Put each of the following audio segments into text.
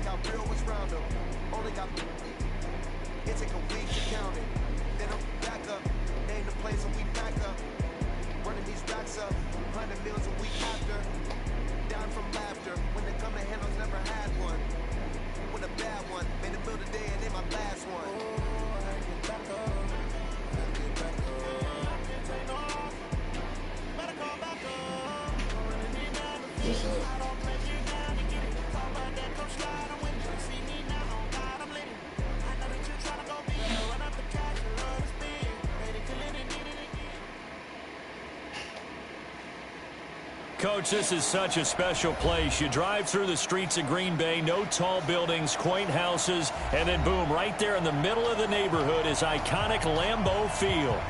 how real was round them. Only got it take a week to count it. Then I'm back up, name the place and we back up. Running these racks up, 100 meals a week after. Down from laughter, when they come to handles, never had one. With a bad one, made a bill today and then my last one. Coach, this is such a special place. You drive through the streets of Green Bay, no tall buildings, quaint houses, and then boom, right there in the middle of the neighborhood is iconic Lambeau Field.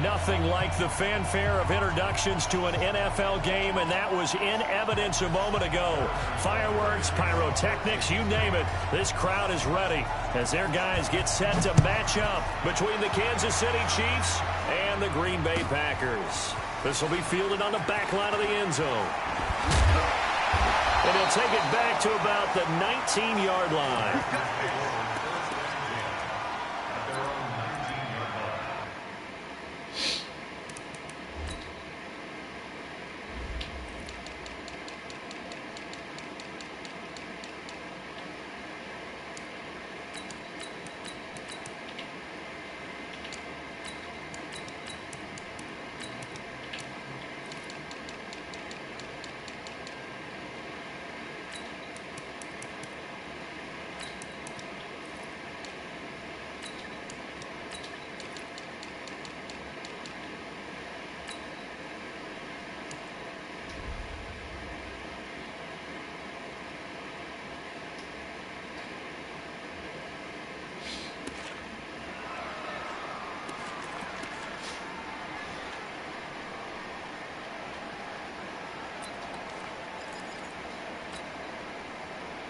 Nothing like the fanfare of introductions to an NFL game, and that was in evidence a moment ago. Fireworks, pyrotechnics, you name it. This crowd is ready as their guys get set to match up between the Kansas City Chiefs and the Green Bay Packers. This will be fielded on the back line of the end zone. And he'll take it back to about the 19-yard line.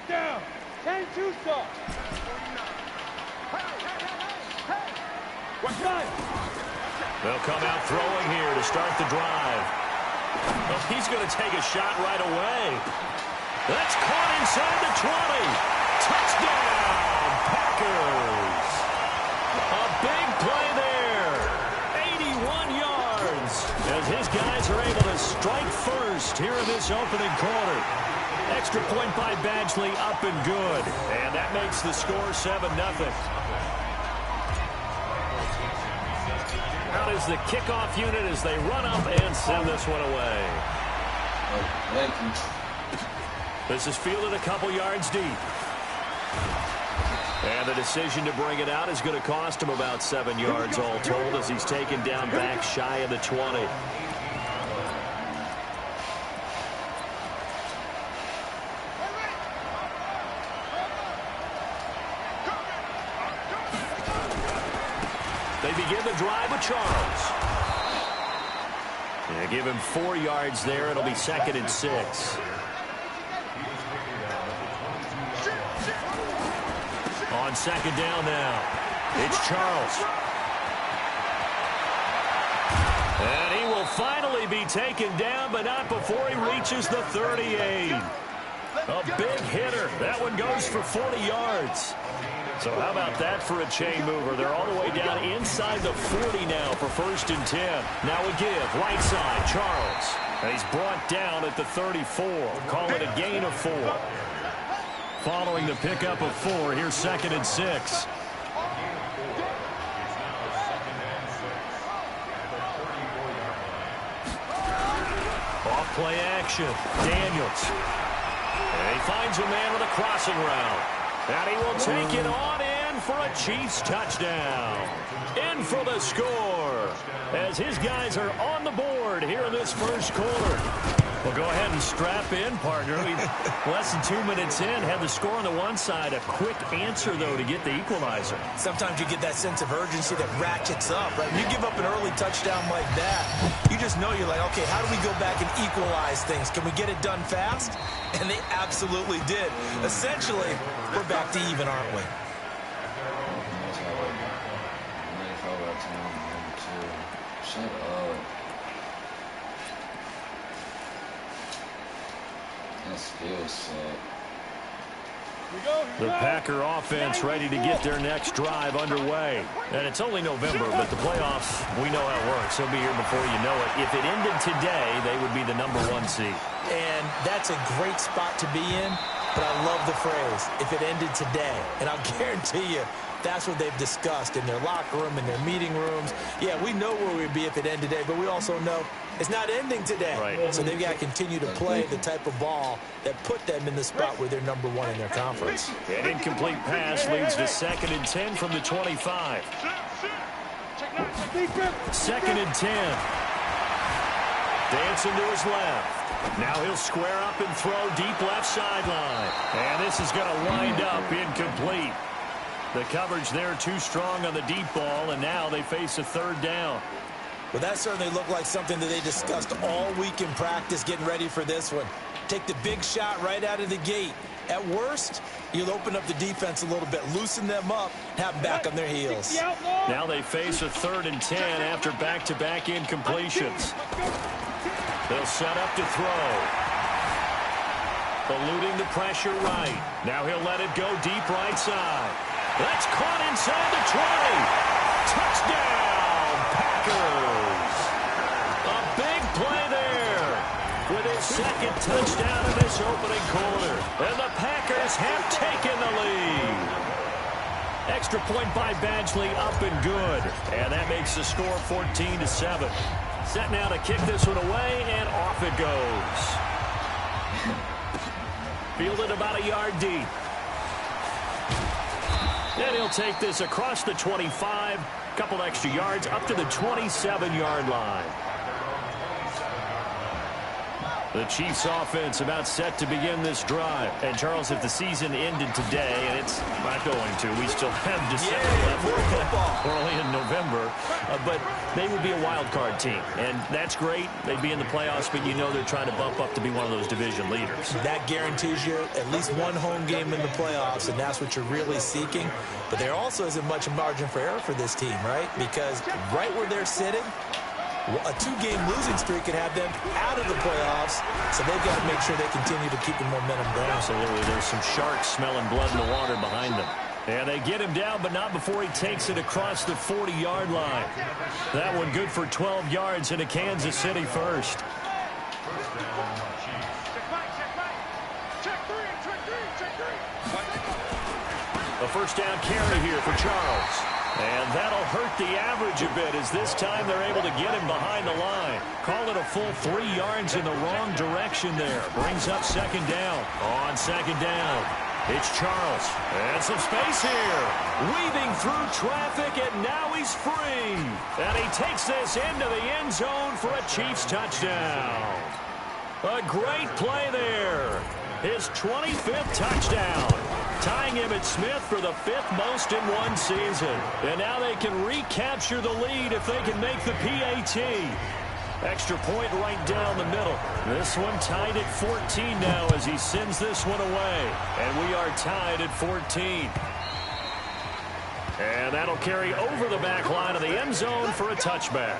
Down. 10-2 stop. What's that? They'll come out throwing here to start the drive. Well, he's going to take a shot right away. That's caught inside the 20. Touchdown, Packers. A big play there. 81 yards as his guys are able to strike first here in this opening quarter. Extra point by Badgley, up and good. And that makes the score 7-0. Out is the kickoff unit as they run up and send this one away. This is fielded a couple yards deep. And the decision to bring it out is going to cost him about 7 yards all told as he's taken down back shy of the 20. They begin the drive with Charles. Yeah, give him 4 yards there. It'll be 2nd and 6. On 2nd down now, it's Charles. And he will finally be taken down, but not before he reaches the 38. A big hitter. That one goes for 40 yards. So how about that for a chain mover? They're all the way down inside the 40 now for 1st and 10. Now a give, right side, Charles. And he's brought down at the 34. Call it a gain of 4. Following the pickup of 4, here's 2nd and 6. Off play action, Daniels. And he finds a man with a crossing route. And he will take it on in for a Chiefs touchdown. In for the score as his guys are on the board here in this first quarter. Well, go ahead and strap in, partner. Less than 2 minutes in, had the score on the one side. A quick answer, though, to get the equalizer. Sometimes you get that sense of urgency that ratchets up, right? When you give up an early touchdown like that, you just know you're like, okay, how do we go back and equalize things? Can we get it done fast? And they absolutely did. Essentially, we're back to even, aren't we? Shut up. That still sucks. The Packer offense ready to get their next drive underway. And it's only November, but the playoffs, we know how it works. They'll be here before you know it. If it ended today, they would be the #1 seed. And that's a great spot to be in, but I love the phrase, if it ended today. And I'll guarantee you, that's what they've discussed in their locker room, in their meeting rooms. Yeah, we know where we'd be if it ended today, but we also know it's not ending today. Right. So they've got to continue to play the type of ball that put them in the spot where they're #1 in their conference. An incomplete pass leads to 2nd and 10 from the 25. 2nd and 10. Dancing to his left. Now he'll square up and throw deep left sideline. And this is going to wind up incomplete. The coverage there too strong on the deep ball, and now they face a 3rd down. Well, that certainly looked like something that they discussed all week in practice getting ready for this one. Take the big shot right out of the gate. At worst, you'll open up the defense a little bit, loosen them up, have them back on their heels. Now they face a 3rd and 10 after back-to-back incompletions. They'll set up to throw. Eluding the pressure right. Now he'll let it go deep right side. That's caught inside the 20. Touchdown, Packers. A big play there with his 2nd touchdown in this opening quarter. And the Packers have taken the lead. Extra point by Badgley, up and good. And that makes the score 14-7. Set now to kick this one away, and off it goes. Fielded about a yard deep. And he'll take this across the 25, couple extra yards up to the 27-yard line. The Chiefs offense about set to begin this drive. And Charles, if the season ended today, and it's not going to, we still have December left. We're only in November, but they would be a wild card team. And that's great. They'd be in the playoffs, but you know they're trying to bump up to be one of those division leaders. That guarantees you at least one home game in the playoffs, and that's what you're really seeking. But there also isn't much margin for error for this team, right? Because right where they're sitting, a 2-game losing streak could have them out of the playoffs, so they've got to make sure they continue to keep the momentum going. Absolutely. There's some sharks smelling blood in the water behind them. And they get him down, but not before he takes it across the 40-yard line. That one good for 12 yards into Kansas City first. A first down carry here for Charles. And that'll hurt the average a bit as this time they're able to get him behind the line. Call it a full 3 yards in the wrong direction there. Brings up 2nd down. On 2nd down, it's Charles. And some space here. Weaving through traffic, and now he's free. And he takes this into the end zone for a Chiefs touchdown. A great play there. His 25th touchdown. Tying Emmitt Smith for the 5th most in one season. And now they can recapture the lead if they can make the PAT. Extra point right down the middle. This one tied at 14 now as he sends this one away. And we are tied at 14. And that'll carry over the back line of the end zone for a touchback.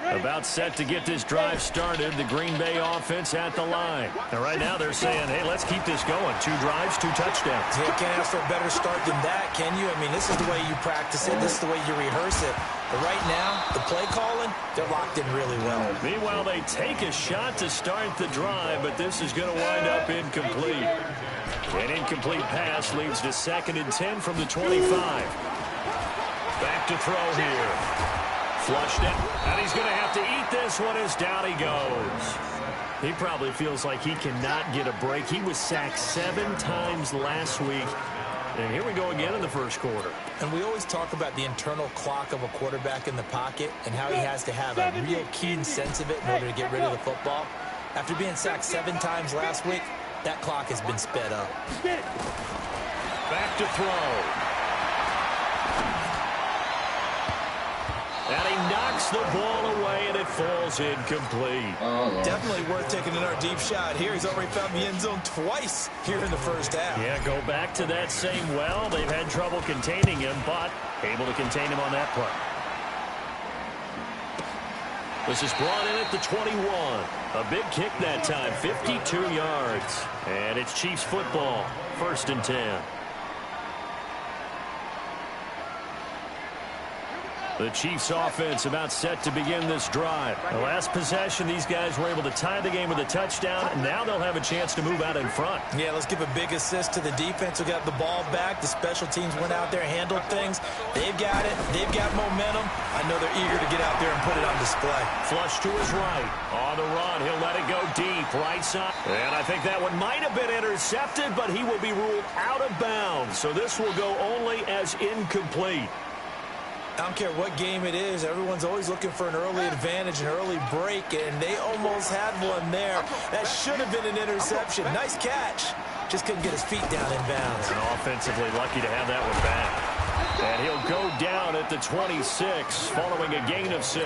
About set to get this drive started. The Green Bay offense at the line. And right now they're saying, hey, let's keep this going. 2 drives, 2 touchdowns. You can't ask for a better start than that, can you? I mean, this is the way you practice it. This is the way you rehearse it. But right now, the play calling, they're locked in really well. Meanwhile, they take a shot to start the drive, but this is going to wind up incomplete. An incomplete pass leads to 2nd and 10 from the 25. Back to throw here. Flushed it, and he's going to have to eat this one as down he goes. He probably feels like he cannot get a break. He was sacked 7 times last week, and here we go again in the first quarter. And we always talk about the internal clock of a quarterback in the pocket and how he has to have a real keen sense of it in order to get rid of the football. After being sacked 7 times last week, that clock has been sped up. Back to throw. And he knocks the ball away, and it falls incomplete. Oh, Definitely worth taking another deep shot here. He's already found the end zone twice here in the first half. Yeah, go back to that same well. They've had trouble containing him, but able to contain him on that play. This is brought in at the 21. A big kick that time, 52 yards. And it's Chiefs football, 1st and 10. The Chiefs offense about set to begin this drive. The last possession, these guys were able to tie the game with a touchdown, and now they'll have a chance to move out in front. Yeah, let's give a big assist to the defense who got the ball back. The special teams went out there, handled things. They've got it. They've got momentum. I know they're eager to get out there and put it on display. Flush to his right. On the run, he'll let it go deep, right side. And I think that one might have been intercepted, but he will be ruled out of bounds. So this will go only as incomplete. I don't care what game it is. Everyone's always looking for an early advantage, an early break, and they almost had one there. That should have been an interception. Nice catch. Just couldn't get his feet down in bounds. And offensively lucky to have that one back. And he'll go down at the 26, following a gain of 6.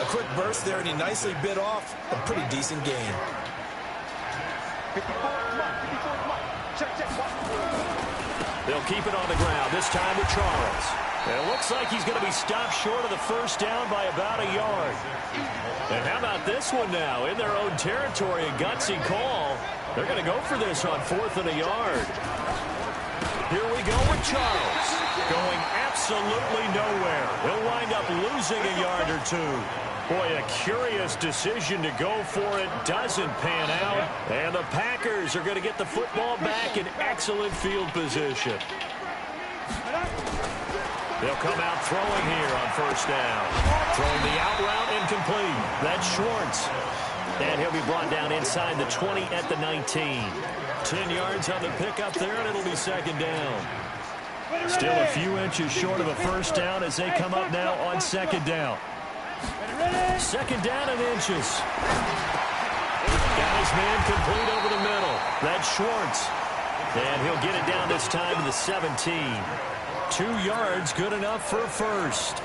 A quick burst there, and he nicely bit off a pretty decent gain. They'll keep it on the ground, this time with Charles. And it looks like he's going to be stopped short of the first down by about a yard. And how about this one now? In their own territory, a gutsy call. They're going to go for this on 4th and a yard. Here we go with Charles. Going absolutely nowhere. He'll wind up losing a yard or 2. Boy, a curious decision to go for it. Doesn't pan out. And the Packers are going to get the football back in excellent field position. They'll come out throwing here on 1st down. Throwing the out route incomplete. That's Schwartz. And he'll be brought down inside the 20 at the 19. 10 yards on the pickup there, and it'll be 2nd down. Still a few inches short of a first down as they come up now on 2nd down. 2nd down and inches. Got his man complete over the middle. That's Schwartz. And he'll get it down this time to the 17. 2 yards, good enough for a first.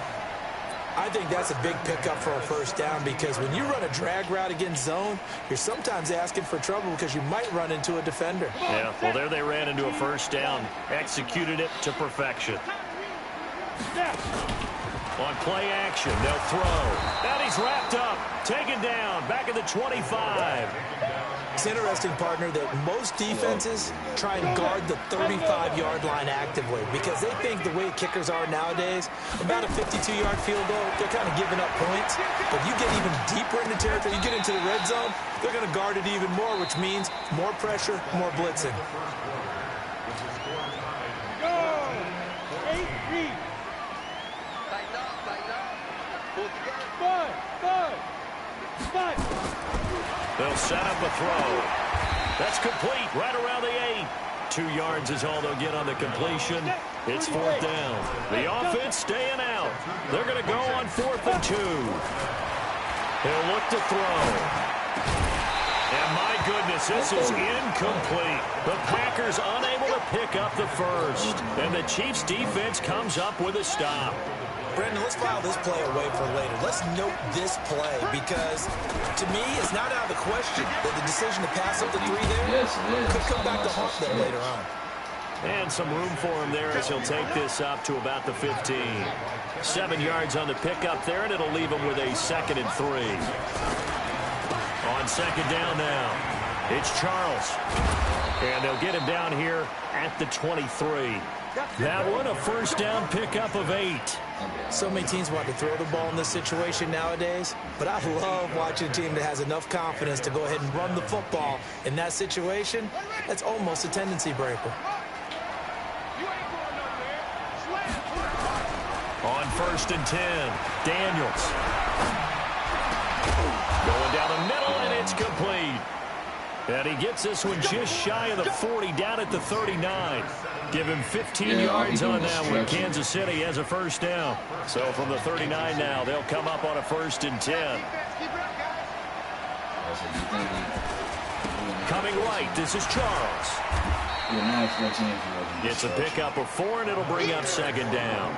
I think that's a big pickup for a first down because when you run a drag route against zone, you're sometimes asking for trouble because you might run into a defender. Yeah, well, there they ran into a first down. Executed it to perfection. On play action, they'll throw. And he's wrapped up. Taken down. Back at the 25. It's interesting, partner, that most defenses try and guard the 35-yard line actively because they think the way kickers are nowadays, about a 52-yard field goal, they're kind of giving up points. But you get even deeper into territory, you get into the red zone, they're going to guard it even more, which means more pressure, more blitzing. They'll set up a throw. That's complete right around the 8. 2 yards is all they'll get on the completion. It's 4th down. The offense staying out. They're going to go on 4th and 2. He'll look to throw. And my goodness, this is incomplete. The Packers unable to pick up the first. And the Chiefs defense comes up with a stop. Brandon, let's file this play away for later. Let's note this play because, to me, it's not out of the question that the decision to pass up the 3 there could come back to haunt them later on. And some room for him there as he'll take this up to about the 15. 7 yards on the pickup there, and it'll leave him with a 2nd and 3. On 2nd down now, it's Charles. And they'll get him down here at the 23. That one, a first down pickup of 8. So many teams want to throw the ball in this situation nowadays, but I love watching a team that has enough confidence to go ahead and run the football. In that situation, that's almost a tendency breaker. On 1st and 10, Daniels. Going down the middle, and it's complete. And he gets this one just shy of the 40, down at the 39. Give him 15 yards on that one. Kansas City has a first down. So from the 39 now, they'll come up on a 1st and 10. Coming right, this is Charles. Yeah, It's a pickup of 4, and it'll bring up 2nd down.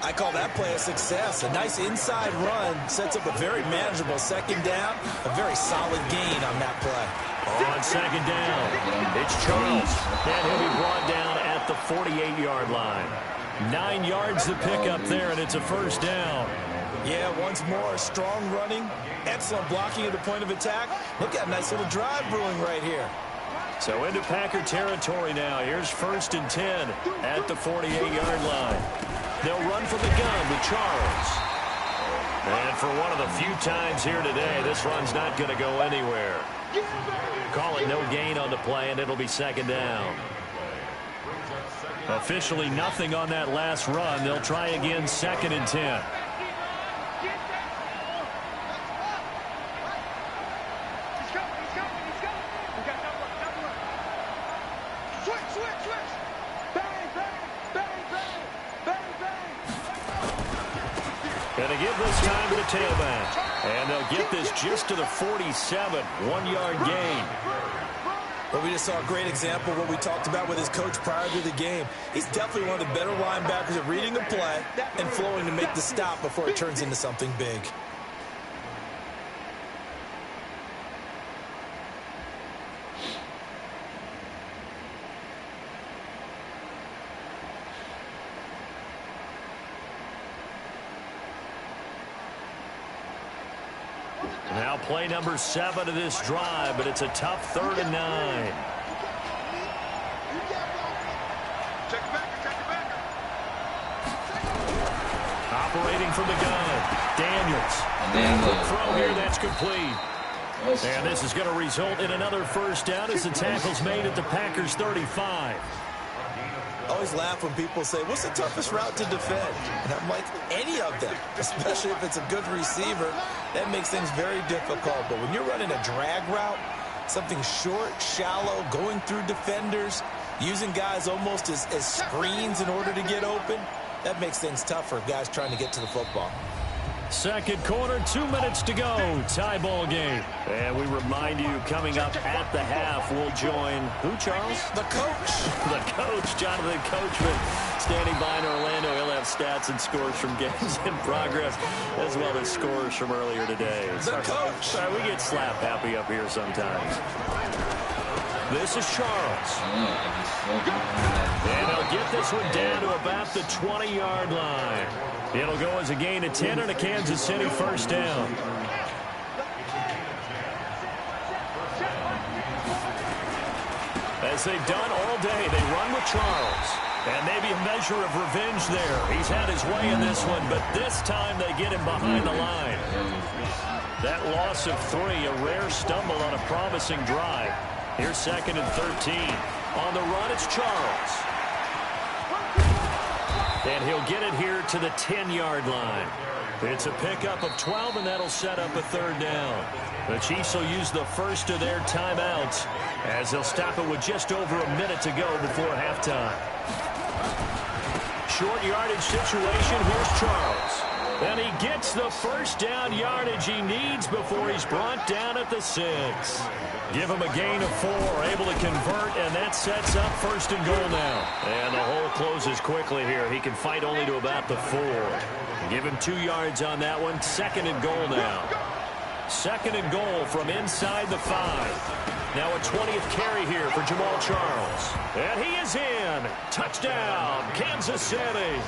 I call that play a success. A nice inside run sets up a very manageable second down, a very solid gain on that play. On second down, it's Charles, and he'll be brought down at the 48-yard line. 9 yards to pick up there, and it's a first down. Yeah, once more, strong running, excellent blocking at the point of attack. Look at a nice little drive brewing right here. So into Packer territory now. Here's 1st and 10 at the 48-yard line. They'll run from the gun with Charles. And for one of the few times here today, this run's not going to go anywhere. Call it no gain on the play, and it'll be second down. Officially nothing on that last run. They'll try again 2nd and 10. Going to give this time to the tailback. And they'll get this just to the 47. 1-yard gain. But we just saw a great example of what we talked about with his coach prior to the game. He's definitely one of the better linebackers at reading the play and flowing to make the stop before it turns into something big. Now play number 7 of this drive, but it's a tough 3rd and 9. Operating from the gun, Daniels. Quick throw here, that's complete. And this is going to result in another first down as the tackle's made at the Packers' 35. I always laugh when people say, what's the toughest route to defend? And I'm like, any of them, especially if it's a good receiver. That makes things very difficult. But when you're running a drag route, something short, shallow, going through defenders, using guys almost as screens in order to get open, that makes things tough for guys trying to get to the football. Second quarter, 2 minutes to go. Tie ball game. And we remind you, coming up at the half, we'll join who, Charles? The coach. The coach, Jonathan Coachman, standing by in Orlando. He'll have stats and scores from games in progress, as well as scores from earlier today. The coach. Sorry, we get slap happy up here sometimes. This is Charles. And they'll get this one down to about the 20-yard line. It'll go as a gain of 10 and a Kansas City first down. As they've done all day, they run with Charles. And maybe a measure of revenge there. He's had his way in this one, but this time they get him behind the line. That loss of 3, a rare stumble on a promising drive. Here's 2nd and 13. On the run, it's Charles. And he'll get it here to the 10-yard line. It's a pickup of 12, and that'll set up a 3rd down. The Chiefs will use the first of their timeouts as they'll stop it with just over a minute to go before halftime. Short yardage situation. Here's Charles. And he gets the first down yardage he needs before he's brought down at the 6. Give him a gain of 4, able to convert, and that sets up 1st and goal now. And the hole closes quickly here. He can fight only to about the 4. Give him 2 yards on that one. 2nd and goal now. 2nd and goal from inside the 5. Now a 20th carry here for Jamal Charles. And he is in. Touchdown, Kansas City.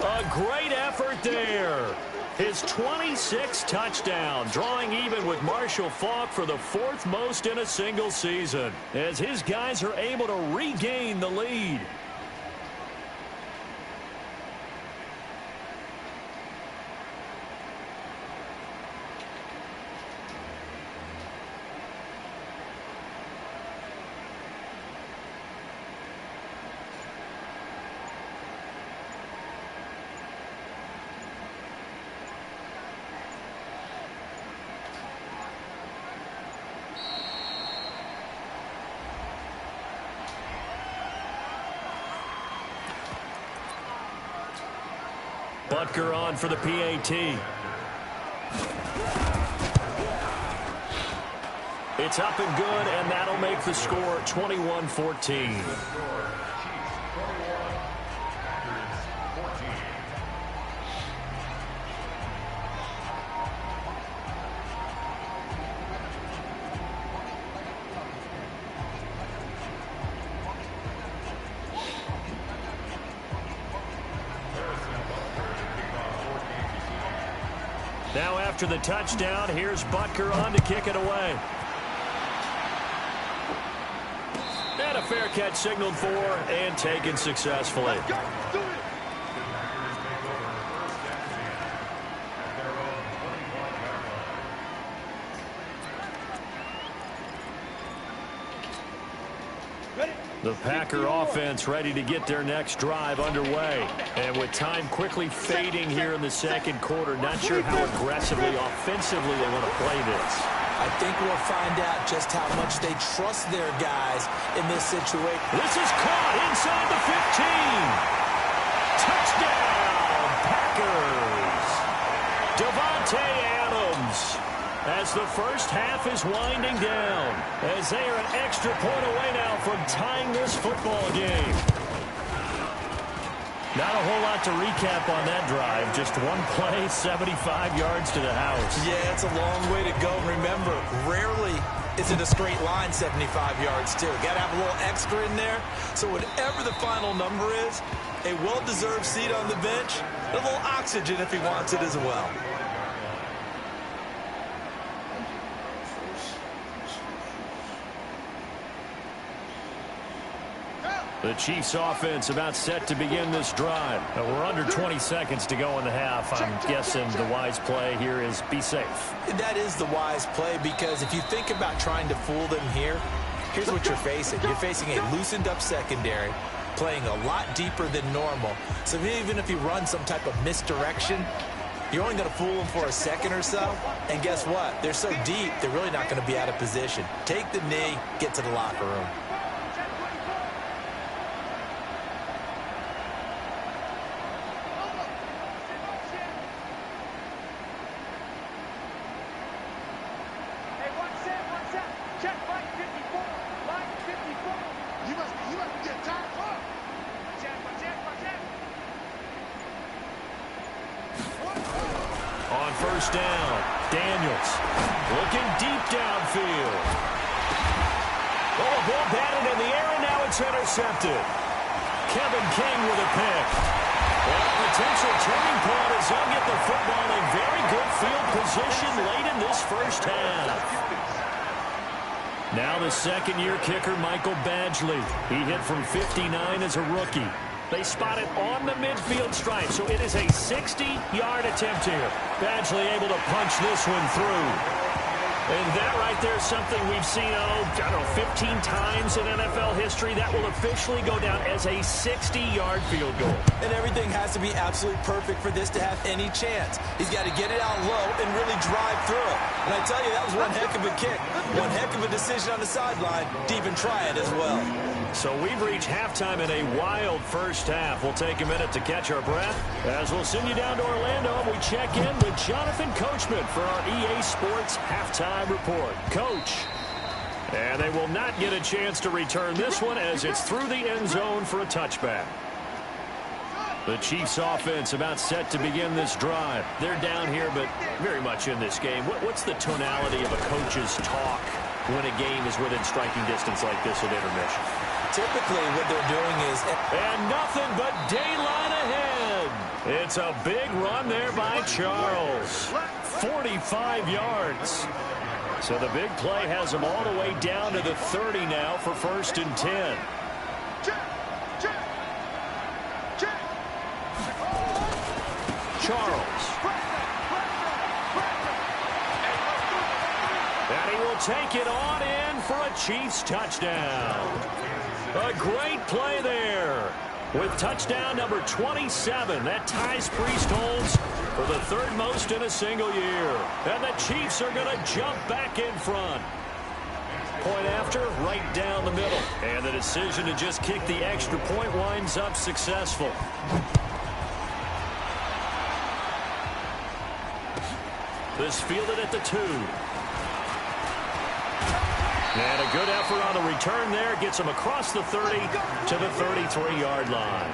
A great effort there. His 26th touchdown, drawing even with Marshall Faulk for the 4th most in a single season, as his guys are able to regain the lead. Butker on for the PAT. It's up and good, and that'll make the score 21-14. Now after the touchdown, here's Butker on to kick it away. And a fair catch signaled for and taken successfully. The Packer offense ready to get their next drive underway. And with time quickly fading here in the second quarter, not sure how aggressively, offensively they want to play this. I think we'll find out just how much they trust their guys in this situation. This is caught inside the 15. Touchdown, Packers. Devontae Adams. As the first half is winding down, as they are an extra point away now from tying this football game. Not a whole lot to recap on that drive. Just one play, 75 yards to the house. Yeah, it's a long way to go. Remember, rarely is it a straight line 75 yards, too. Got to have a little extra in there. So whatever the final number is, a well-deserved seat on the bench, a little oxygen if he wants it as well. The Chiefs offense about set to begin this drive. We're under 20 seconds to go in the half. I'm guessing the wise play here is be safe. That is the wise play, because if you think about trying to fool them here, here's what you're facing. You're facing a loosened up secondary, playing a lot deeper than normal. So even if you run some type of misdirection, you're only going to fool them for a second or so. And guess what? They're so deep, they're really not going to be out of position. Take the knee, get to the locker room. First down, Daniels looking deep downfield. Oh, a ball batted in the air, and now it's intercepted. Kevin King with a pick. Well, a potential turning point as they'll get the football in very good field position late in this first half. Now the second-year kicker, Michael Badgley. He hit from 59 as a rookie. They spot it on the midfield stripe, so it is a 60-yard attempt here. Badgley able to punch this one through. And that right there is something we've seen, I don't know, 15 times in NFL history. That will officially go down as a 60-yard field goal. And everything has to be absolutely perfect for this to have any chance. He's got to get it out low and really drive through it. And I tell you, that was one heck of a kick. One heck of a decision on the sideline to even try it as well. So we've reached halftime in a wild first half. We'll take a minute to catch our breath as we'll send you down to Orlando and we check in with Jonathan Coachman for our EA Sports Halftime Report. Coach. And they will not get a chance to return this one as it's through the end zone for a touchback. The Chiefs offense about set to begin this drive. They're down here, but very much in this game. What's the tonality of a coach's talk when a game is within striking distance like this at intermission? Typically, what they're doing is... And nothing but daylight ahead. It's a big run there by Charles. 45 yards. So the big play has him all the way down to the 30 now for 1st and 10. Charles. And he will take it on in for a Chiefs touchdown. A great play there. With touchdown number 27, that ties Priest-Holmes for the 3rd most in a single year. And the Chiefs are going to jump back in front. Point after, right down the middle. And the decision to just kick the extra point winds up successful. This fielded at the 2. And a good effort on the return there. Gets him across the 30 to the 33-yard line.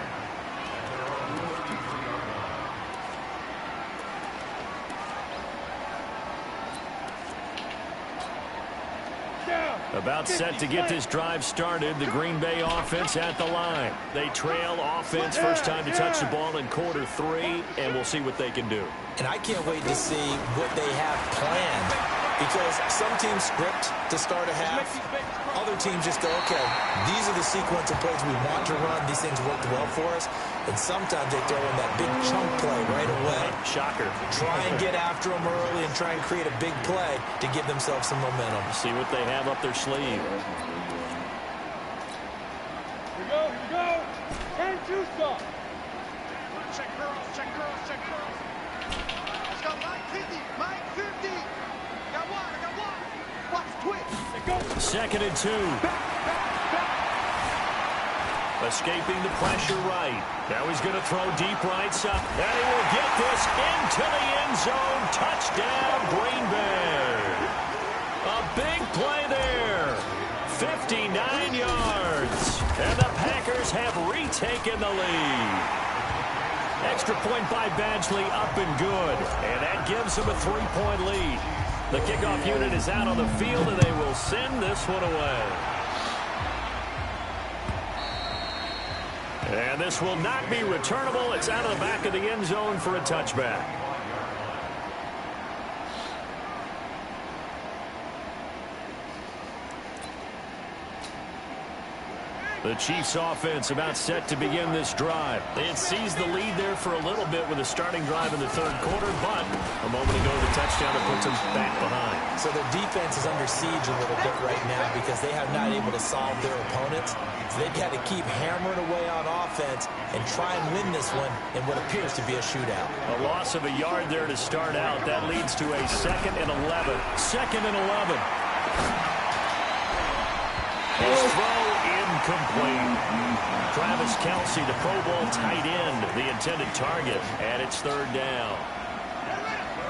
About set to get this drive started. The Green Bay offense at the line. They trail offense first time to touch the ball in quarter 3, and we'll see what they can do. And I can't wait to see what they have planned, because some teams script to start a half. Other teams just go, okay, these are the sequence of plays we want to run. These things worked well for us. And sometimes they throw in that big chunk play right away. Shocker. Try and get after them early and try and create a big play to give themselves some momentum. See what they have up their sleeve. Here we go, here we go. 10-2 stop. Check girls, check girls, check girls. Let's go, Mike 50, Mike 50. Got one, I got one. Watch, twitch. There goes. 2nd and 2. Escaping the pressure right. Now he's going to throw deep right side. And he will get this into the end zone. Touchdown, Green Bay. A big play there. 59 yards. And the Packers have retaken the lead. Extra point by Badgley, up and good. And that gives them a 3-point lead. The kickoff unit is out on the field, and they will send this one away. And this will not be returnable. It's out of the back of the end zone for a touchback. The Chiefs offense about set to begin this drive. They had seized the lead there for a little bit with a starting drive in the 3rd quarter, but a moment ago the touchdown that puts them back behind. So their defense is under siege a little bit right now because they have not able to solve their opponents. So they've got to keep hammering away on offense and try and win this one in what appears to be a shootout. A loss of a yard there to start out. That leads to a 2nd and 11. 2nd and 11. His throw incomplete. Travis Kelce, the Pro Bowl tight end, the intended target, and it's 3rd down.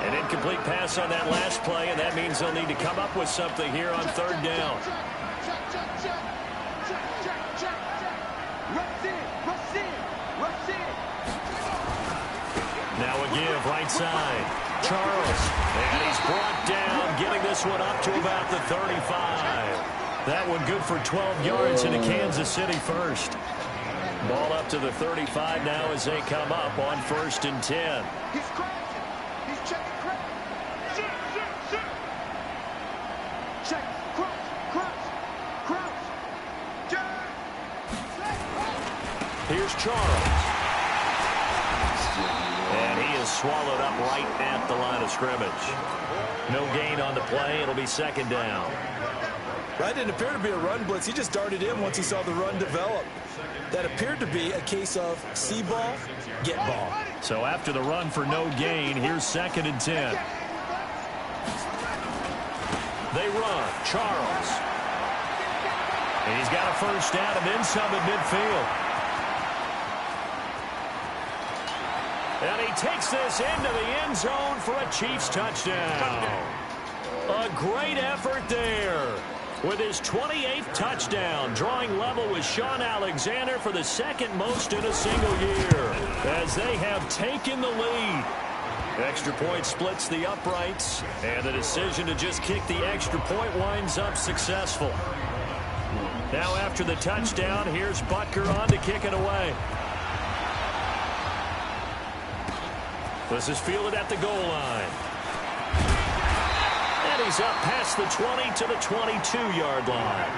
An incomplete pass on that last play, and that means they'll need to come up with something here on 3rd down. Now a give, right side. Charles, and he's brought down, getting this one up to about the 35. That one good for 12 yards into Kansas City first. Ball up to the 35 now as they come up on 1st and 10. He's crouching. He's checking crouch. Check, crouch, crouch, crouch. Here's Charles. And he is swallowed up right at the line of scrimmage. No gain on the play. It'll be 2nd down. Right, didn't appear to be a run blitz. He just darted in once he saw the run develop. That appeared to be a case of see ball, get ball. So after the run for no gain, here's 2nd and 10. They run. Charles. And he's got a 1st down and then some at midfield. And he takes this into the end zone for a Chiefs touchdown. A great effort there. With his 28th touchdown, drawing level with Sean Alexander for the 2nd most in a single year, as they have taken the lead. Extra point splits the uprights, and the decision to just kick the extra point winds up successful. Now after the touchdown, here's Butker on to kick it away. This is fielded at the goal line. And he's up past the 20 to the 22-yard line.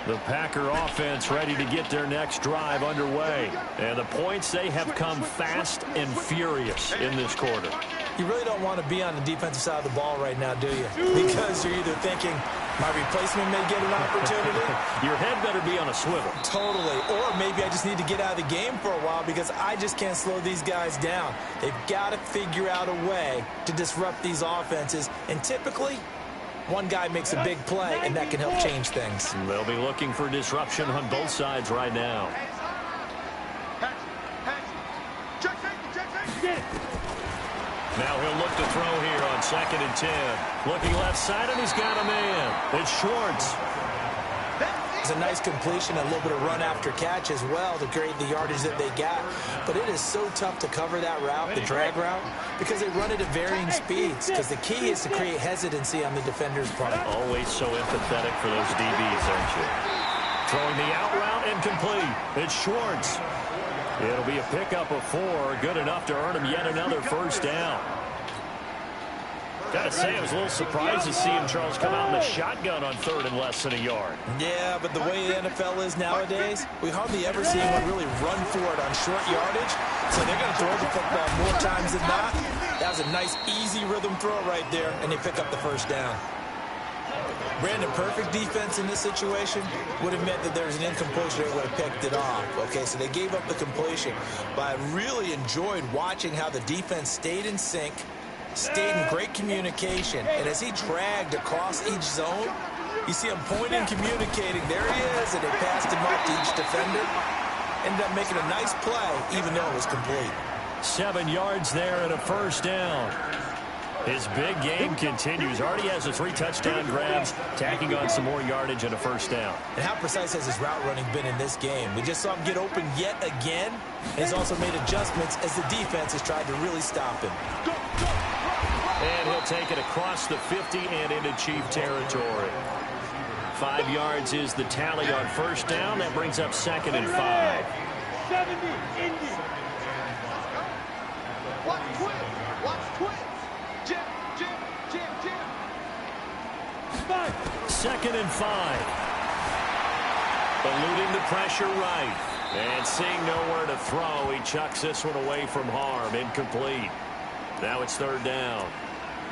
The Packer offense ready to get their next drive underway. And the points, they have come fast and furious in this quarter. You really don't want to be on the defensive side of the ball right now, do you? Because you're either thinking, my replacement may get an opportunity. Your head better be on a swivel. Totally. Or maybe I just need to get out of the game for a while because I just can't slow these guys down. They've got to figure out a way to disrupt these offenses. And typically, one guy makes a big play, and that can help change things. They'll be looking for disruption on both sides right now. Now he'll look to throw here on 2nd and 10. Looking left side, and he's got a man. It's Schwartz. was a nice completion, a little bit of run after catch as well to create the yardage that they got. But it is so tough to cover that route, the drag route, because they run it at varying speeds. Because the key is to create hesitancy on the defender's part. Always so empathetic for those DBs, aren't you? Throwing the out route and complete. It's Schwartz. It'll be a pickup of 4, good enough to earn him yet another first down. Gotta say, I was a little surprised to see him, Charles, come out in the shotgun on 3rd and less than a yard. Yeah, but the way the NFL is nowadays, we hardly ever see anyone really run for it on short yardage. So they're going to throw the football more times than not. That was a nice, easy rhythm throw right there, and they pick up the first down. Brandon, perfect defense in this situation would have meant that there was an incompletion. They would have picked it off. Okay, so they gave up the completion. But I really enjoyed watching how the defense stayed in sync, stayed in great communication, and as he dragged across each zone, you see him pointing, communicating. There he is, and they passed him up to each defender. Ended up making a nice play, even though it was complete. 7 yards there and a first down. His big game continues. Already has the 3 touchdown grabs, tacking on some more yardage and a first down. And how precise has his route running been in this game? We just saw him get open yet again. And he's also made adjustments as the defense has tried to really stop him. And he'll take it across the 50 and into Chief territory. 5 yards is the tally on first down. That brings up 2nd and 5. 70, Indy. Watch twist. Watch twist. Jim. 2nd and 5. Eluding the pressure right. And seeing nowhere to throw, he chucks this one away from harm. Incomplete. Now it's 3rd down.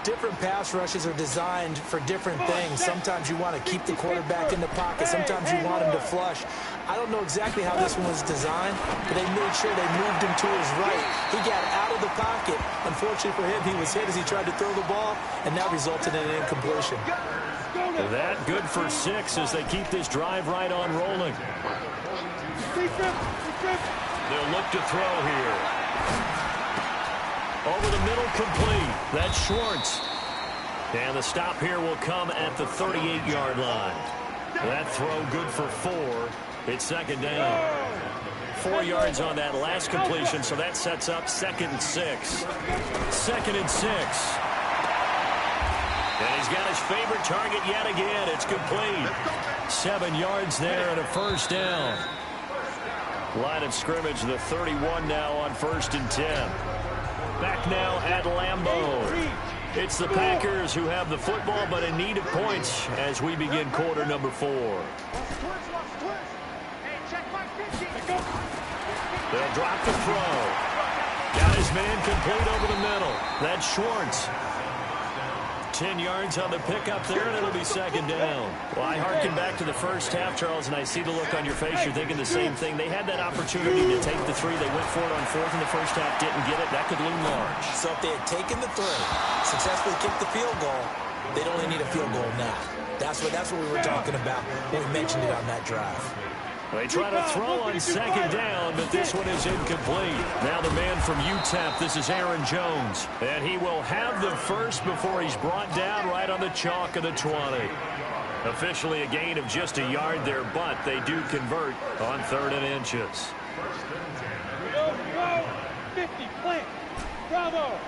Different pass rushes are designed for different things. Sometimes you want to keep the quarterback in the pocket. Sometimes you want him to flush. I don't know exactly how this one was designed, but they made sure they moved him to his right. He got out of the pocket. Unfortunately for him, he was hit as he tried to throw the ball, and that resulted in an incompletion. That good for 6 as they keep this drive right on rolling. They'll look to throw here. Over the middle, complete. That's Schwartz. And the stop here will come at the 38-yard line. That throw good for 4. It's 2nd down. 4 yards on that last completion, so that sets up 2nd and 6. 2nd and 6. And he's got his favorite target yet again. It's complete. 7 yards there and a first down. Line of scrimmage, the 31 now on 1st and 10. Back now at Lambeau. It's the Packers who have the football, but in need of points as we begin quarter number 4. They'll drop the throw. Got his man complete over the middle. That's Schwartz. 10 yards on the pickup there, and it'll be 2nd down. Well, I harken back to the first half, Charles, and I see the look on your face. You're thinking the same thing. They had that opportunity to take the 3. They went for it on 4th in the first half, didn't get it. That could loom large. So if they had taken the 3, successfully kicked the field goal, they'd only need a field goal now. That's what we were talking about when we mentioned it on that drive. They try to throw on 2nd down, but this one is incomplete. Now the man from UTEP, this is Aaron Jones. And he will have the first before he's brought down right on the chalk of the 20. Officially a gain of just a yard there, but they do convert on 3rd and inches. Go, 50, plant. Bravo.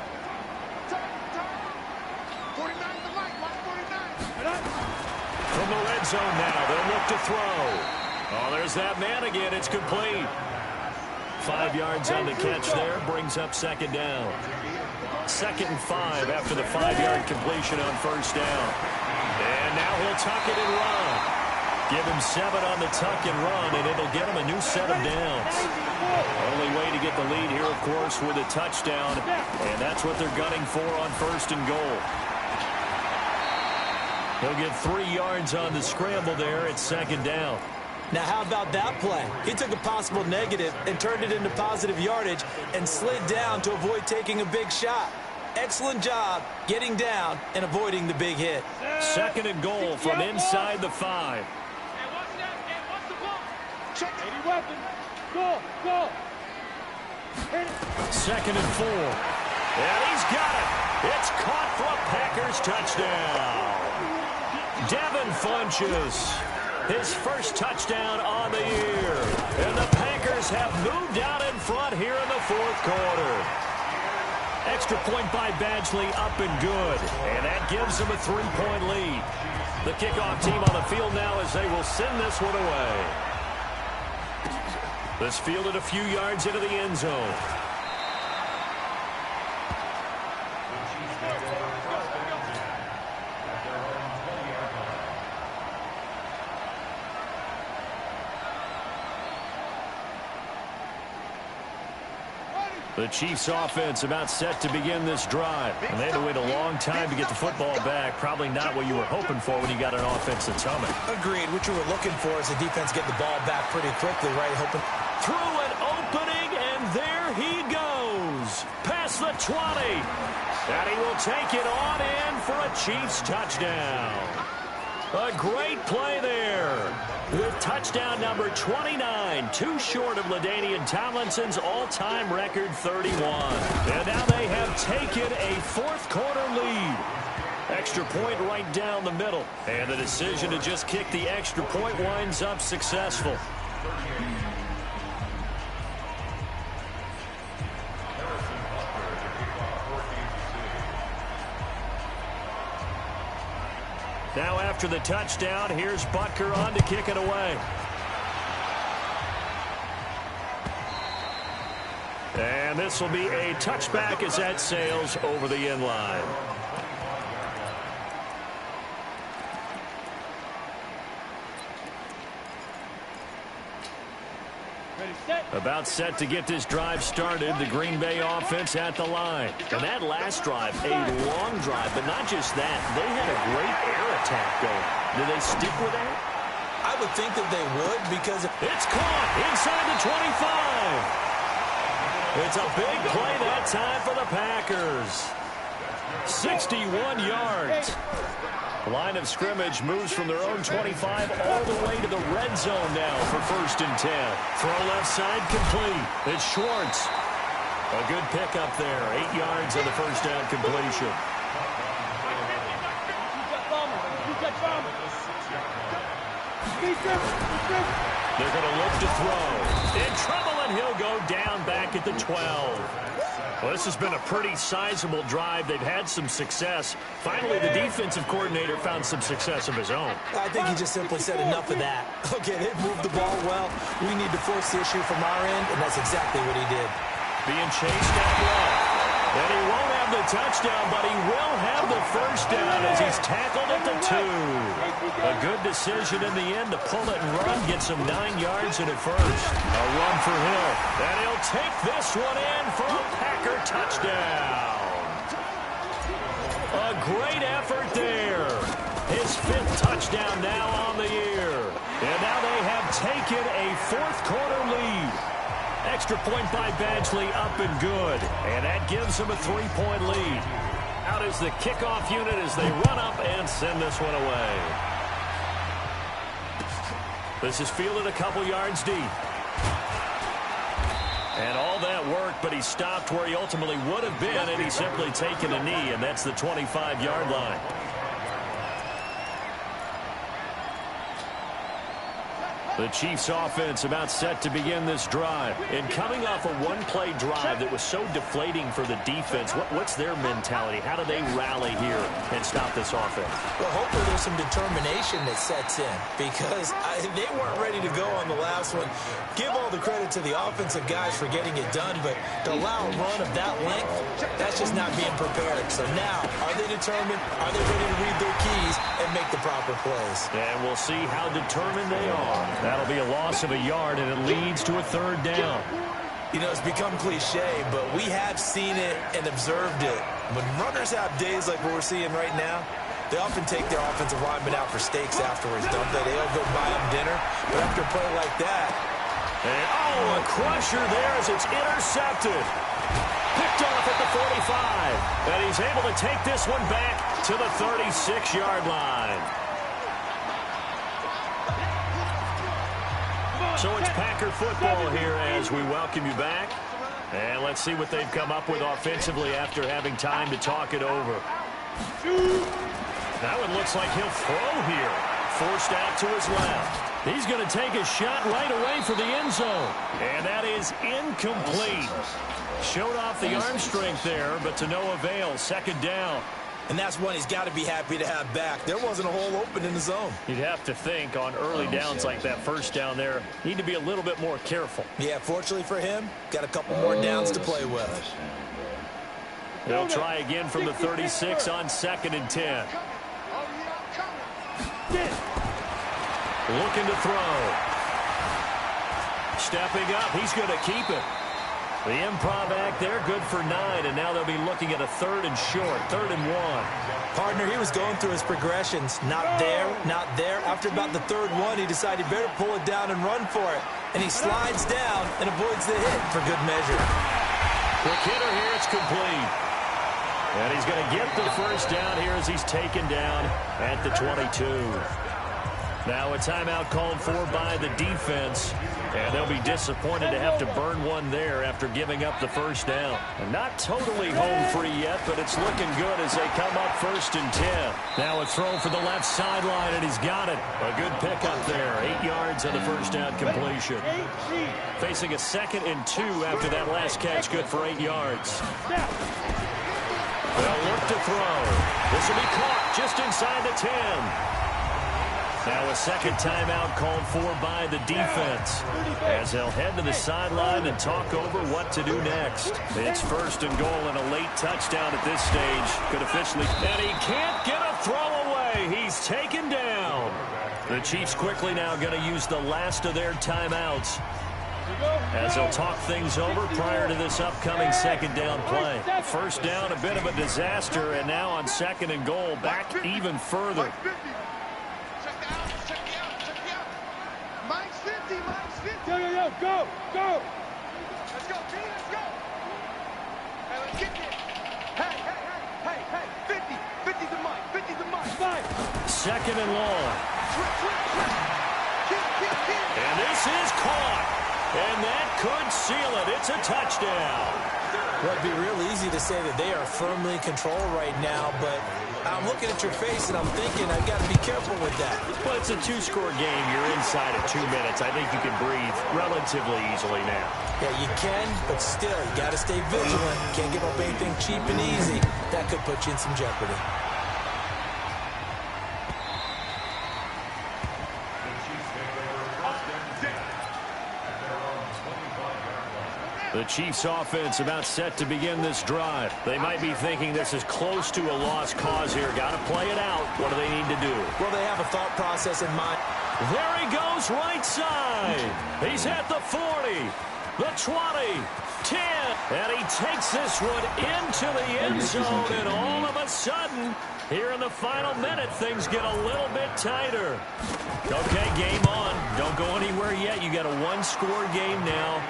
49 to light. Watch 49. From the red zone now, they'll look to throw. Oh, there's that man again. It's complete. 5 yards on the catch there. Brings up 2nd down. 2nd and 5 after the 5-yard completion on first down. And now he'll tuck it and run. Give him 7 on the tuck and run, and it'll get him a new set of downs. Only way to get the lead here, of course, with a touchdown. And that's what they're gunning for on 1st and goal. He'll get 3 yards on the scramble there at 2nd down. Now, how about that play? He took a possible negative and turned it into positive yardage and slid down to avoid taking a big shot. Excellent job getting down and avoiding the big hit. 2nd and goal from inside the 5. Go. 2nd and 4. And he's got it. It's caught for a Packers touchdown. Devin Funchess. His first touchdown on the year. And the Packers have moved out in front here in the fourth quarter. Extra point by Badgley, up and good. And that gives them a 3-point lead. The kickoff team on the field now as they will send this one away. This fielded a few yards into the end zone. The Chiefs offense about set to begin this drive. And they had to wait a long time to get the football back. Probably not what you were hoping for when you got an offense that's humming. Agreed. What you were looking for is the defense getting the ball back pretty quickly, right? Hoping through an opening, and there he goes. Past the 20. And he will take it on in for a Chiefs touchdown. A great play there. With touchdown number 29, too short of LaDainian Tomlinson's all-time record 31. And now they have taken a fourth quarter lead. Extra point right down the middle. And the decision to just kick the extra point winds up successful. Now after the touchdown, here's Butker on to kick it away. And this will be a touchback as that sails over the end line. About set to get this drive started. The Green Bay offense at the line. And that last drive, a long drive, but not just that. They had a great air attack going. Do they stick with that? I would think that they would because it's caught inside the 25. It's a big play that time for the Packers. 61 yards. Line of scrimmage moves from their own 25 all the way to the red zone now for 1st and 10. Throw left side complete. It's Schwartz. A good pickup there. 8 yards on the first down completion. They're going to look to throw. In trouble, and he'll go down back at the 12. Well, this has been a pretty sizable drive. They've had some success. Finally, the defensive coordinator found some success of his own. I think he just simply said enough of that. Okay, they've moved the ball well. We need to force the issue from our end, and that's exactly what he did. Being chased down low. And he won't have the touchdown, but he will have the first down as he's tackled at the 2. A good decision in the end to pull it and run, get some 9 yards in at first. A run for Hill. And he'll take this one in for a Packer touchdown. A great effort there. His 5th touchdown now on the year. And now they have taken a fourth quarter lead. Extra point by Badgley, up and good. And that gives him a 3-point lead. Out is the kickoff unit as they run up and send this one away. This is fielded a couple yards deep. And all that work, but he stopped where he ultimately would have been, and he's simply taken a knee, and that's the 25-yard line. The Chiefs offense about set to begin this drive. And coming off a one-play drive that was so deflating for the defense, what's their mentality? How do they rally here and stop this offense? Well, hopefully there's some determination that sets in because they weren't ready to go on the last one. Give all the credit to the offensive guys for getting it done, but to allow a run of that length, that's just not being prepared. So now, are they determined? Are they ready to read their keys and make the proper plays? And we'll see how determined they are. That'll be a loss of a yard, and it leads to a 3rd down. You know, it's become cliche, but we have seen it and observed it. When runners have days like what we're seeing right now, they often take their offensive linemen out for steaks afterwards, don't they? They'll go buy them dinner, but after a play like that... And, a crusher there as it's intercepted. Picked off at the 45. And he's able to take this one back to the 36-yard line. So it's Packer football here as we welcome you back. And let's see what they've come up with offensively after having time to talk it over. That one looks like he'll throw here. forced out to his left. He's going to take a shot right away for the end zone. And that is incomplete. Showed off the arm strength there, but to no avail. Second down. And that's one he's got to be happy to have back. There wasn't a hole open in the zone. You'd have to think on early downs like that first down there, need to be a little bit more careful. Yeah, fortunately for him, got a couple more downs to play with. They'll try again from the 36 on 2nd and 10. Looking to throw. Stepping up, he's going to keep it. The improv act there, good for 9, and now they'll be looking at a 3rd and short, 3rd and 1. Partner, he was going through his progressions. Not there, not there. After about the 3rd one, he decided he better pull it down and run for it. And he slides down and avoids the hit for good measure. Quick hitter here, it's complete. And he's going to get the first down here as he's taken down at the 22. Now a timeout called for by the defense. And they'll be disappointed to have to burn one there after giving up the first down. And not totally home free yet, but it's looking good as they come up 1st and 10. Now a throw for the left sideline, and he's got it. A good pickup there. 8 yards on the first down completion. Facing a 2nd and 2 after that last catch, good for 8 yards. They'll look to throw. This will be caught just inside the 10. Now a second timeout called for by the defense as they'll head to the sideline and talk over what to do next. It's 1st and goal and a late touchdown at this stage. Could officially, and he can't get a throw away. He's taken down. The Chiefs quickly now going to use the last of their timeouts as they'll talk things over prior to this upcoming 2nd down play. First down, a bit of a disaster, and now on 2nd and goal, back even further. Go! Let's go, G, let's go! Hey, let's get this! Hey, 50 the mic, 50 the mic! 2nd and long. And this is caught. And that could seal it. It's a touchdown. Well, it'd be real easy to say that they are firmly in control right now, but I'm looking at your face and I'm thinking I've got to be careful with that. Well, it's a 2-score game. You're inside of 2 minutes. I think you can breathe relatively easily now. Yeah, you can, but still, you got to stay vigilant. Can't give up anything cheap and easy. That could put you in some jeopardy. The Chiefs offense about set to begin this drive. They might be thinking this is close to a lost cause here. Got to play it out. What do they need to do? Well, they have a thought process in mind. There he goes right side. He's at the 40, the 20, 10. And he takes this one into the end zone. And all of a sudden, here in the final minute, things get a little bit tighter. Okay, game on. Don't go anywhere yet. You got a 1-score game now.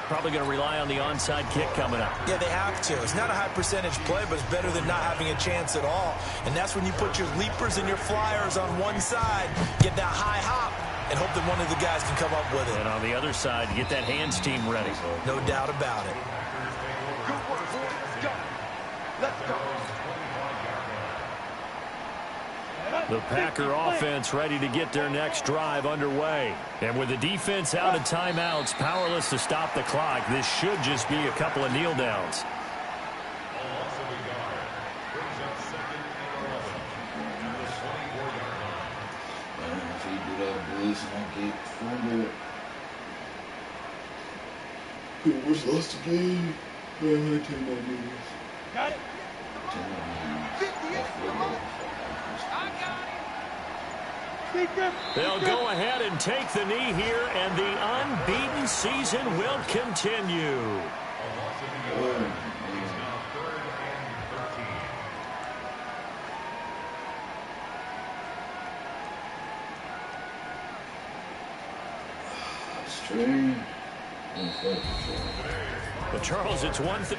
Probably going to rely on the onside kick coming up. Yeah, they have to. It's not a high percentage play, but it's better than not having a chance at all. And that's when you put your leapers and your flyers on one side, get that high hop, and hope that one of the guys can come up with it. And on the other side, get that hands team ready. No doubt about it. Good work, boys. Let's go. Let's go. The Packer offense ready to get their next drive underway. And with the defense out of timeouts, powerless to stop the clock, this should just be a couple of kneel downs. Where's lost the game? I take my knees. Got it. They'll go ahead and take the knee here, and the unbeaten season will continue. String. But Charles, it's one thing.